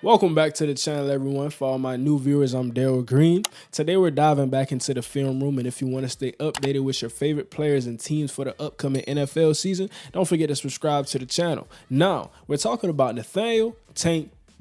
Welcome back to the channel, everyone. For all my new viewers, I'm Daryl Green. Today we're diving back into the film room, and if you want to stay updated with your favorite players and teams for the upcoming NFL season, don't forget to subscribe to the channel. Now, we're talking about Nathaniel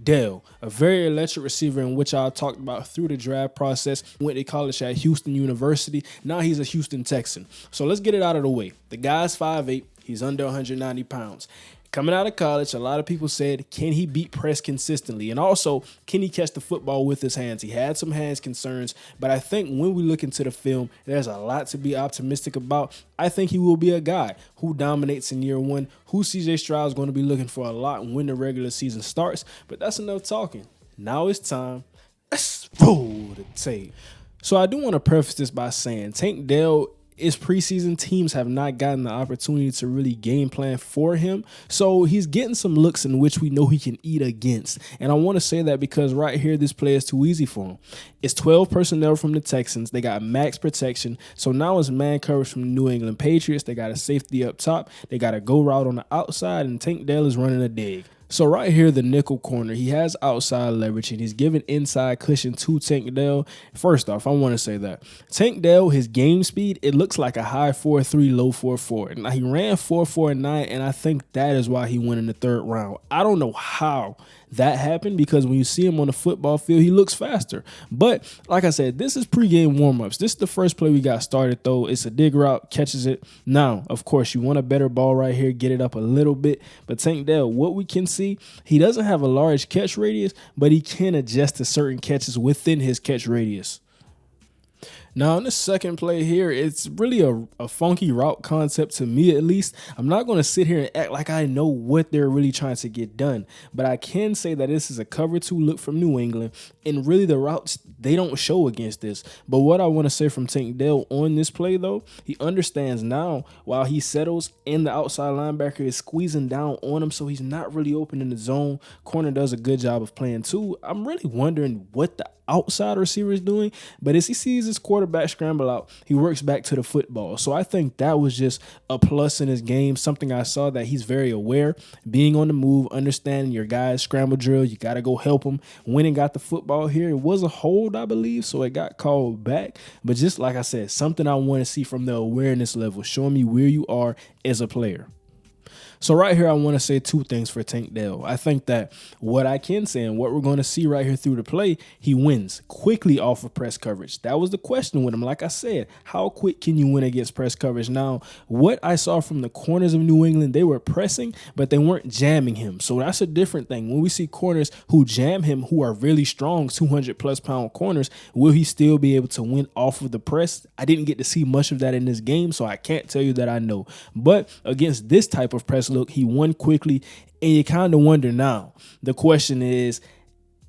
Dell, a very electric receiver in which I talked about through the draft process. Went to college at Houston University. Now he's a Houston Texan. So let's get it out of the way. The guy's 5'8". He's under 190 pounds. Coming out of college, a lot of people said, can he beat press consistently? And also, can he catch the football with his hands? He had some hands concerns, but I think when we look into the film, there's a lot to be optimistic about. I think he will be a guy who dominates in year one, who CJ Stroud is going to be looking for a lot when the regular season starts. But that's enough talking. Now it's time. Let's roll the tape. So I do want to preface this by saying Tank Dell, his preseason teams have not gotten the opportunity to really game plan for him. So he's getting some looks in which we know he can eat against. And I want to say that because right here, this play is too easy for him. It's 12 personnel from the Texans. They got max protection. So now it's man coverage from the New England Patriots. They got a safety up top. They got a go route on the outside, and Tank Dell is running a dig. So right here, the nickel corner, he has outside leverage, and he's giving inside cushion to Tank Dell. First off, I want to say that Tank Dell, his game speed, it looks like a high 4.3, low 4.4. Now, he ran 4.49, and I think that is why he went in the third round. I don't know how that happened, because when you see him on the football field, he looks faster. But like I said, this is pregame warmups. This is the first play we got started, though. It's a dig route, catches it. Now, of course, you want a better ball right here, get it up a little bit. But Tank Dell, what we can see, he doesn't have a large catch radius, but he can adjust to certain catches within his catch radius. Now, in the second play here, it's really a funky route concept to me, at least. I'm not going to sit here and act like I know what they're really trying to get done, but I can say that this is a cover two look from New England, and really the routes, they don't show against this. But what I want to say from Tank Dell on this play, though, he understands now while he settles and the outside linebacker is squeezing down on him, so he's not really open in the zone. Corner does a good job of playing too. I'm really wondering what the outside receiver is doing, but as he sees his quarterback scramble out, he works back to the football. So I think that was just a plus in his game, something I saw that he's very aware, being on the move, understanding your guy's scramble drill, you got to go help him. Went and got the football here. It was a hold, I believe, so it got called back. But just like I said, something I want to see from the awareness level, showing me where you are as a player. So right here, I want to say two things for Tank Dell. I think that what I can say and what we're going to see right here through the play, he wins quickly off of press coverage. That was the question with him. Like I said, how quick can you win against press coverage? Now, what I saw from the corners of New England, they were pressing, but they weren't jamming him. So that's a different thing. When we see corners who jam him, who are really strong, 200-plus pound corners, will he still be able to win off of the press? I didn't get to see much of that in this game, so I can't tell you that I know. But against this type of press look, he won quickly, and you kind of wonder now. The question is,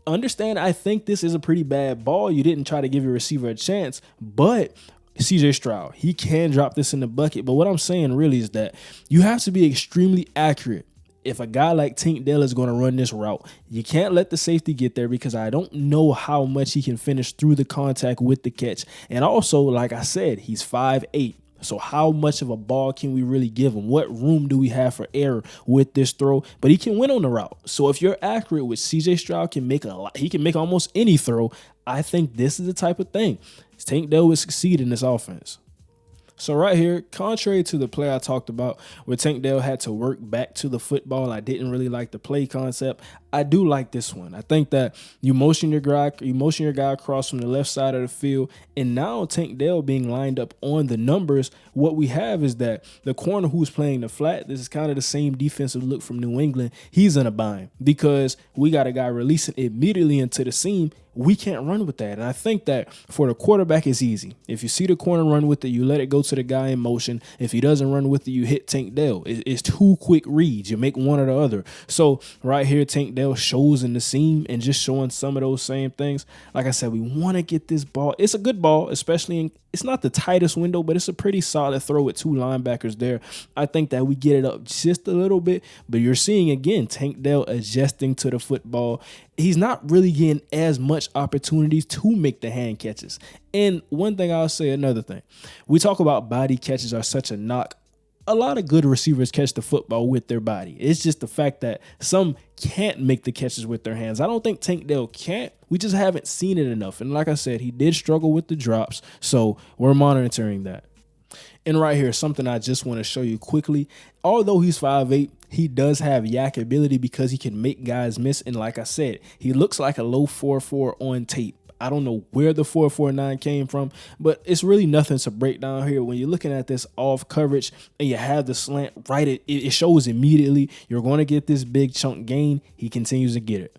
understand, I think this is a pretty bad ball. You didn't try to give your receiver a chance, but CJ Stroud, he can drop this in the bucket. But what I'm saying really is that you have to be extremely accurate. If a guy like Tank Dell is going to run this route, you can't let the safety get there, because I don't know how much he can finish through the contact with the catch. And also, like I said, he's 5'8". So how much of a ball can we really give him? What room do we have for error with this throw? But he can win on the route. So if you're accurate with CJ Stroud, can make a lot. He can make almost any throw. I think this is the type of thing Tank Dell would succeed in this offense. So right here, contrary to the play I talked about where Tank Dell had to work back to the football, I didn't really like the play concept. I do like this one. I think that you motion your guy across from the left side of the field, and now Tank Dell being lined up on the numbers, what we have is that the corner who's playing the flat, this is kind of the same defensive look from New England, he's in a bind because we got a guy releasing immediately into the seam. We can't run with that. And I think that for the quarterback, it's easy. If you see the corner run with it, you let it go to the guy in motion. If he doesn't run with it, you hit Tank Dell. It's two quick reads. You make one or the other. So right here, Tank Dell shows in the seam and just showing some of those same things. Like I said, we want to get this ball. It's a good ball, especially in, it's not the tightest window, but it's a pretty solid throw with two linebackers there. I think that we get it up just a little bit, but you're seeing, again, Tank Dell adjusting to the football. He's not really getting as much opportunities to make the hand catches. And one thing I'll say, another thing, we talk about body catches are such a knock a lot of good receivers catch the football with their body. It's just the fact that some can't make the catches with their hands. I don't think Tank Dell can't. We just haven't seen it enough. And like I said, he did struggle with the drops, so we're monitoring that. And right here, something I just want to show you quickly. Although he's 5'8", he does have yak ability because he can make guys miss. And like I said, he looks like a low 4.4 on tape. I don't know where the 4.49 came from, but it's really nothing to break down here. When you're looking at this off coverage and you have the slant right, it shows immediately. You're going to get this big chunk gain. He continues to get it.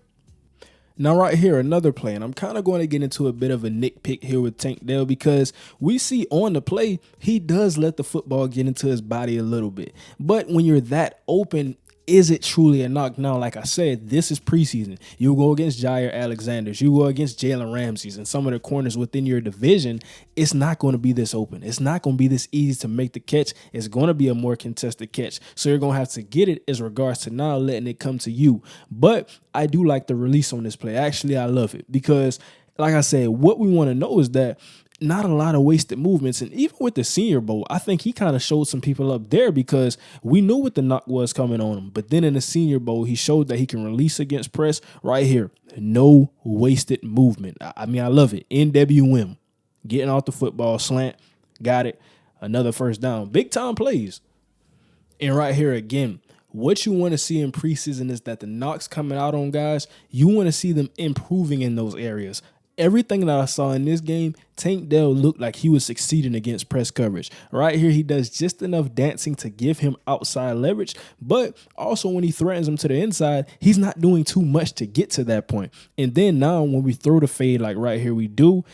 Now right here, another play, and I'm kind of going to get into a bit of a nitpick here with Tank Dell because we see on the play, he does let the football get into his body a little bit. But when you're that open, is it truly a knock? Now, like I said, this is preseason. You go against Jair Alexander's, you go against Jalen Ramsey's and some of the corners within your division. It's not going to be this open. It's not going to be this easy to make the catch. It's going to be a more contested catch. So you're going to have to get it as regards to now letting it come to you. But I do like the release on this play. Actually, I love it because, like I said, what we want to know is that not a lot of wasted movements. And even with the Senior Bowl, I think he kind of showed some people up there because we knew what the knock was coming on him. But then in the Senior Bowl, he showed that he can release against press right here. No wasted movement. I mean, I love it. NWM. Getting off the football, slant, got it. Another first down. Big time plays. And right here again, what you want to see in preseason is that the knocks coming out on guys, you want to see them improving in those areas. Everything that I saw in this game, Tank Dell looked like he was succeeding against press coverage. Right here, he does just enough dancing to give him outside leverage, but also when he threatens him to the inside, he's not doing too much to get to that point. And then now when we throw the fade like right here we do,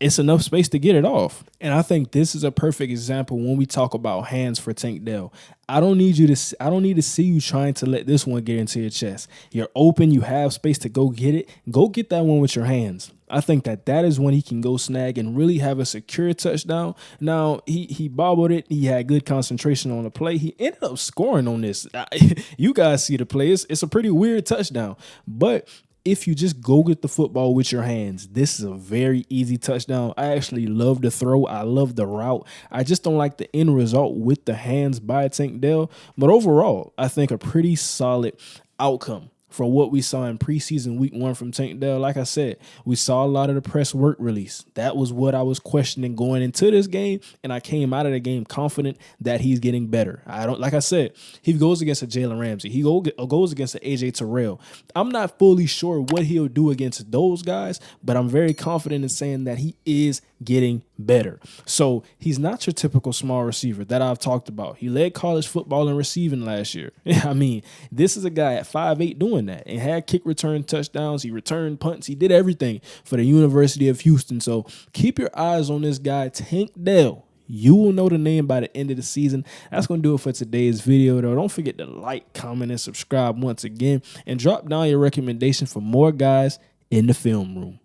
it's enough space to get it off. And I think this is a perfect example when we talk about hands for Tank Dell. I don't need to see you trying to let this one get into your chest. You're open, you have space to go get it. Go get that one with your hands. I think that is when he can go snag and really have a secure touchdown. Now, he bobbled it. He had good concentration on the play. He ended up scoring on this. You guys see the play. It's a pretty weird touchdown. But if you just go get the football with your hands, this is a very easy touchdown. I actually love the throw. I love the route. I just don't like the end result with the hands by Tank Dell. But overall, I think a pretty solid outcome for what we saw in preseason week 1 from Tank Dell. Like I said, we saw a lot of the press work release. That was what I was questioning going into this game, and I came out of the game confident that he's getting better. Like I said, he goes against a Jalen Ramsey. He goes against an AJ Terrell. I'm not fully sure what he'll do against those guys, but I'm very confident in saying that he is getting better. So he's not your typical small receiver that I've talked about. He led college football in receiving last year. I mean, this is a guy at 5'8" doing that and had kick return touchdowns. He returned punts. He did everything for the University of Houston. So keep your eyes on this guy, Tank Dell. You will know the name by the end of the season. That's going to do it for today's video, though. Don't forget to like, comment, and subscribe once again. And drop down your recommendation for more guys in the film room.